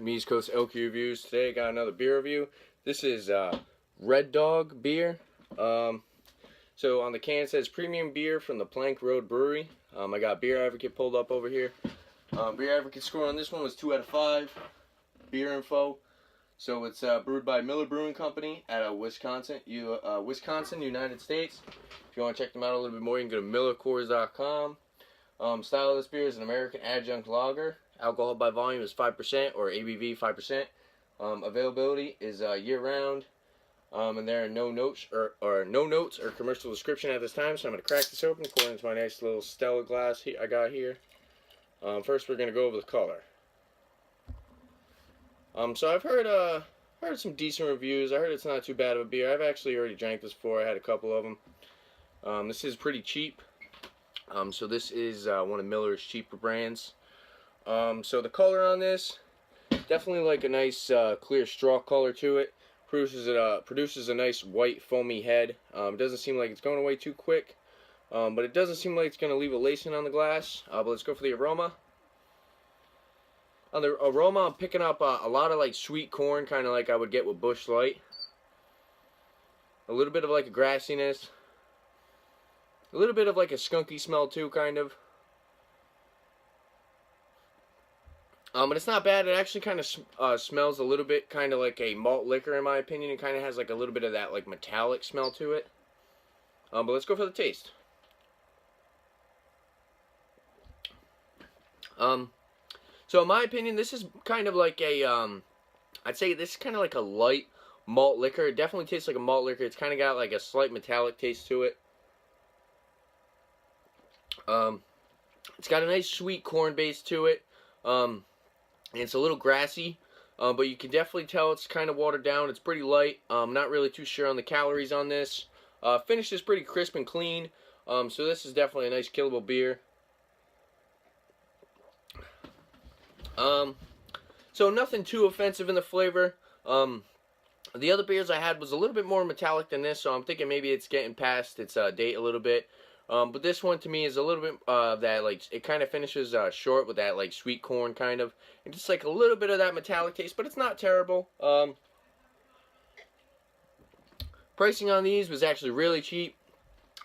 from East Coast LQ Reviews. Today I got another beer review. This is Red Dog beer. So on the can it says premium beer from the Plank Road Brewery. I got Beer Advocate pulled up over here. Beer Advocate score on this one was 2 out of 5. Beer info. So it's brewed by Miller Brewing Company out of Wisconsin, United States. If you want to check them out a little bit more, you can go to millercoors.com. Style of this beer is an American adjunct lager. Alcohol by volume is 5% or ABV 5%. Availability is year-round. And there are no notes or commercial description at this time. So I'm going to crack this open according to my nice little Stella glass I got here. First, we're going to go over the color. So I've heard some decent reviews. I heard it's not too bad of a beer. I've actually already drank this before. I had a couple of them. This is pretty cheap. So this is one of Miller's cheaper brands. So the color on this, definitely like a nice clear straw color to it. Produces a nice white foamy head. It doesn't seem like it's going away too quick, but it doesn't seem like it's going to leave a lacing on the glass. But let's go for the aroma. On the aroma, I'm picking up a lot of like sweet corn, kind of like I would get with Busch Light. A little bit of like a grassiness. A little bit of like a skunky smell too, kind of. But it's not bad. It actually kind of smells a little bit kind of like a malt liquor in my opinion. It kind of has like a little bit of that like metallic smell to it. But let's go for the taste. So in my opinion, this is kind of like a, I'd say this is kind of like a light malt liquor. It definitely tastes like a malt liquor. It's kind of got like a slight metallic taste to it. It's got a nice sweet corn base to it. And it's a little grassy, but you can definitely tell it's kind of watered down. It's pretty light. Not really too sure on the calories on this. Finish is pretty crisp and clean. So this is definitely a nice killable beer. So nothing too offensive in the flavor. The other beers I had was a little bit more metallic than this, so I'm thinking maybe it's getting past its date a little bit. But this one to me is a little bit that like it kind of finishes short with that like sweet corn kind of, and just like a little bit of that metallic taste, but it's not terrible. Pricing on these was actually really cheap.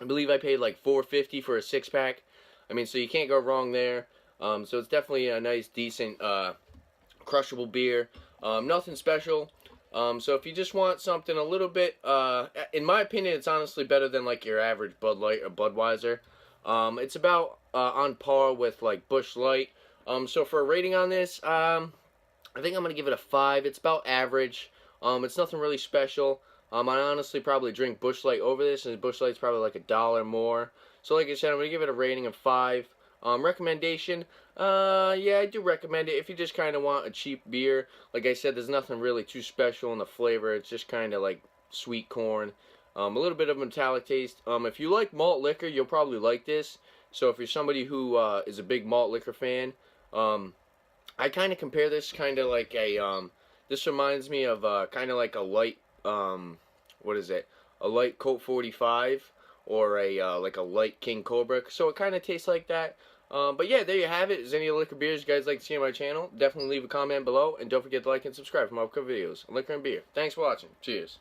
I believe I paid like $4.50 for a 6-pack. I mean, so you can't go wrong there. So it's definitely a nice, decent, crushable beer. Nothing special. So if you just want something a little bit, in my opinion, it's honestly better than like your average Bud Light or Budweiser. It's about on par with like Busch Light. So for a rating on this, I think I'm gonna give it a 5. It's about average. It's nothing really special. I honestly probably drink Busch Light over this, and Busch Light's probably like $1 more. So like I said, I'm gonna give it a rating of 5. Recommendation, yeah, I do recommend it if you just kind of want a cheap beer. Like I said, there's nothing really too special in the flavor. It's just kind of like sweet corn, a little bit of metallic taste. If you like malt liquor, you'll probably like this. So if you're somebody who is a big malt liquor fan, I kind of compare this kind of like a, this reminds me of kind of like a light, what is it, a light Colt 45 or a like a light King Cobra. So it kind of tastes like that. But yeah, there you have it. Is there any liquor beers you guys like to see on my channel? Definitely leave a comment below, and don't forget to like and subscribe for more upcoming videos on liquor and beer. Thanks for watching. Cheers.